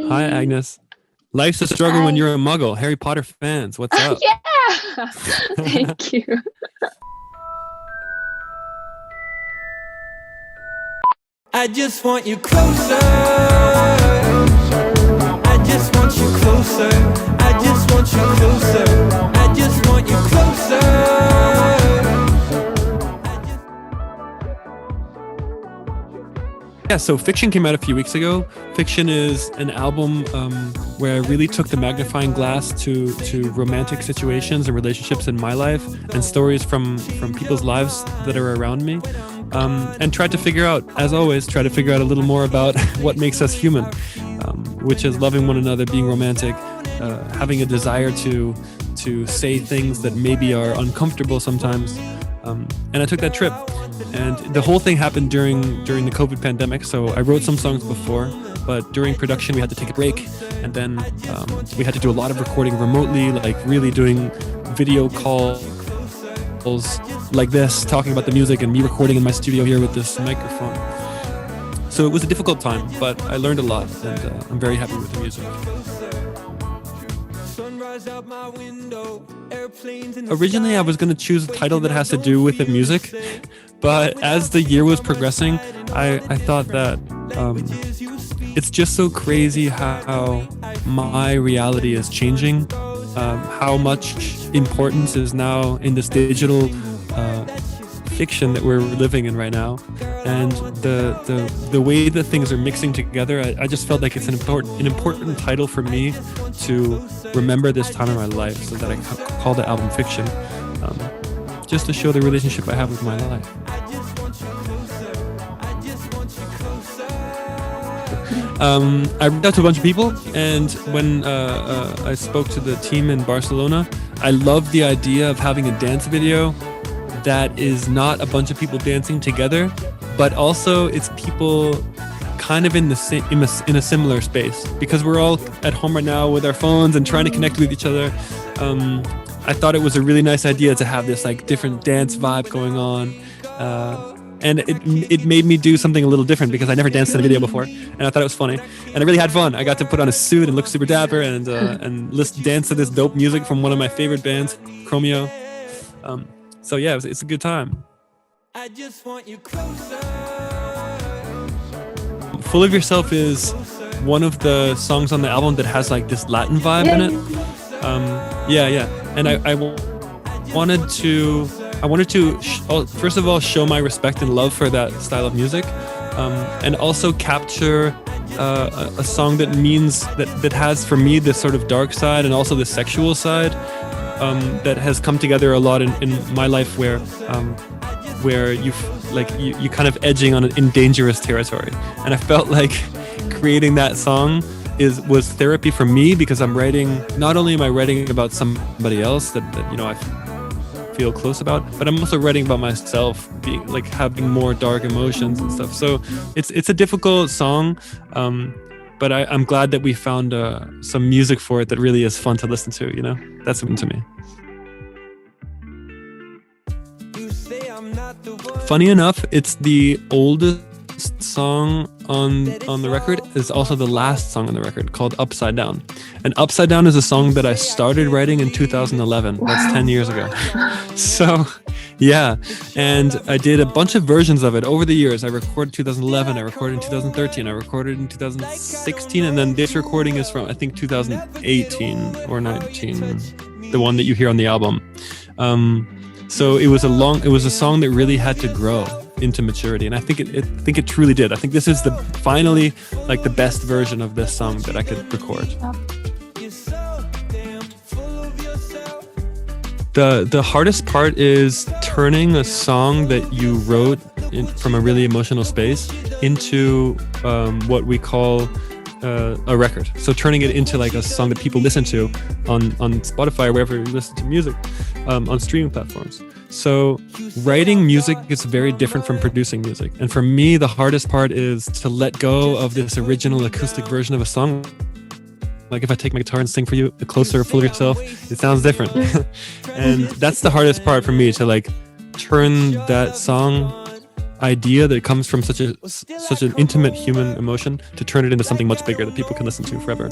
Hi, Agnes. Life's a struggle when you're a muggle. Harry Potter fans, what's up? Yeah! Thank you. I just want you closer. I just want you closer. I just want you closer. I just want you closer. Yeah, so Fiction came out a few weeks ago. Fiction is an album where I really took the magnifying glass to romantic situations and relationships in my life and stories from people's lives that are around me. And tried to figure out, as always, a little more about what makes us human, which is loving one another, being romantic, having a desire to say things that maybe are uncomfortable sometimes. And I took that trip. And the whole thing happened during the COVID pandemic, so I wrote some songs before, but during production we had to take a break, and then we had to do a lot of recording remotely, like really doing video calls like this, talking about the music, and me recording in my studio here with this microphone. So it was a difficult time, but I learned a lot, and I'm very happy with the music. Originally, I was going to choose a title that has to do with the music, but as the year was progressing, I thought that it's just so crazy how my reality is changing, how much importance is now in this digital fiction that we're living in right now, and the way that things are mixing together. I just felt like it's an important title for me to remember this time in my life, so that I call the album Fiction, just to show the relationship I have with my life. I reached out to a bunch of people, and when I spoke to the team in Barcelona, I loved the idea of having a dance video that is not a bunch of people dancing together, but also it's people kind of in a similar space, because we're all at home right now with our phones and trying to connect with each other. I thought it was a really nice idea to have this like different dance vibe going on, and it made me do something a little different, because I never danced in a video before, and I thought it was funny, and I really had fun. I got to put on a suit and look super dapper and dance to this dope music from one of my favorite bands, Chromeo. So yeah, it's a good time. I just want you closer. Full of Yourself is one of the songs on the album that has like this Latin vibe in it. And I wanted to first of all show my respect and love for that style of music, and also capture a song that means that has for me this sort of dark side and also the sexual side, that has come together a lot in my life, where you kind of edging in dangerous territory, and I felt like creating that song was therapy for me, because not only am I writing about somebody else that I feel close about, but I'm also writing about myself, being like having more dark emotions and stuff. So it's a difficult song, but I'm glad that we found some music for it that really is fun to listen to. That's something to me. Funny enough, it's the oldest song on the record. It's also the last song on the record, called Upside Down. And Upside Down is a song that I started writing in 2011. Wow. That's 10 years ago. So yeah, and I did a bunch of versions of it over the years. I recorded 2011, I recorded in 2013, I recorded in 2016, and then this recording is from I think 2018 or 19, the one that you hear on the album. So it was a song that really had to grow into maturity, and I think it truly did. I think this is finally like the best version of this song that I could record. The hardest part is turning a song that you wrote from a really emotional space into what we call a record. So turning it into like a song that people listen to on Spotify or wherever you listen to music, on streaming platforms. So writing music is very different from producing music. And for me, the hardest part is to let go of this original acoustic version of a song. Like if I take my guitar and sing for you, Closer, Full of Yourself, it sounds different. And that's the hardest part for me, to like turn that song idea that comes from such an intimate human emotion to turn it into something much bigger that people can listen to forever.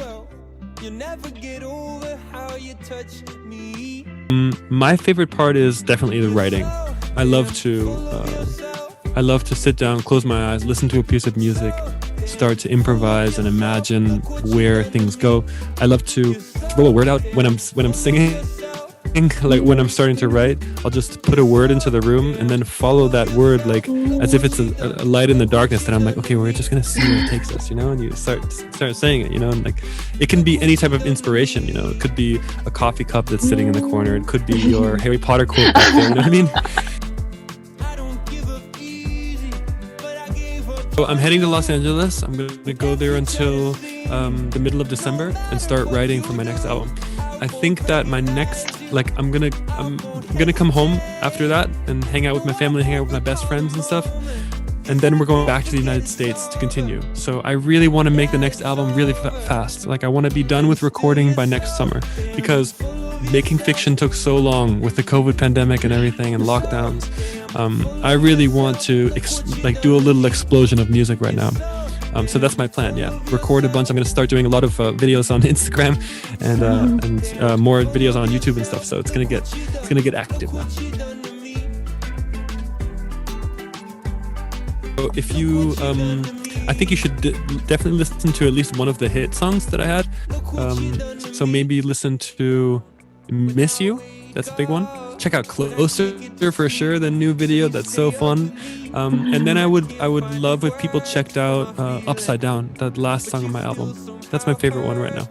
My favorite part is definitely the writing. I love to sit down, close my eyes, listen to a piece of music, start to improvise and imagine where things go. I love to throw a word out when I'm singing. Like when I'm starting to write, I'll just put a word into the room and then follow that word like as if it's a light in the darkness. And I'm like, okay, we're just gonna see where it takes us, and you start saying it, and like it can be any type of inspiration, it could be a coffee cup that's sitting in the corner, it could be your Harry Potter quote back there, you know what I mean? So I'm heading to Los Angeles. I'm gonna go there until the middle of December and start writing for my next album. I think that my next, I'm gonna come home after that and hang out with my family, hang out with my best friends and stuff. And then we're going back to the United States to continue. So I really want to make the next album really fast. I want to be done with recording by next summer, because making fiction took so long with the COVID pandemic and everything and lockdowns. I really want to do a little explosion of music right now. So that's my plan. Yeah, record a bunch. I'm going to start doing a lot of videos on Instagram and more videos on YouTube and stuff. So it's going to get active now. So if you, I think you should definitely listen to at least one of the hit songs that I had. So maybe listen to "Miss You." That's a big one. Check out "Closer" for sure, the new video. That's so fun. And then I would love if people checked out "Upside Down," that last song on my album. That's my favorite one right now.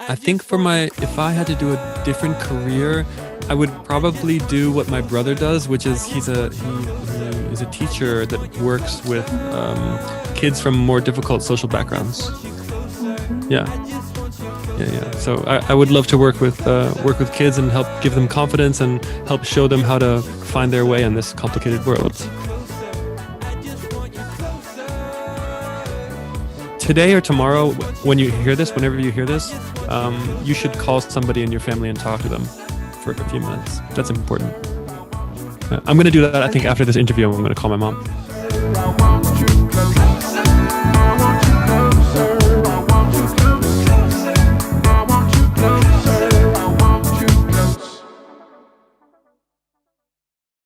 I think if I had to do a different career, I would probably do what my brother does, which is he is a teacher that works with kids from more difficult social backgrounds. Yeah. So I would love to work with kids and help give them confidence and help show them how to find their way in this complicated world. Today or tomorrow, whenever you hear this, you should call somebody in your family and talk to them for a few minutes. That's important. I'm going to do that, I think, after this interview. I'm going to call my mom.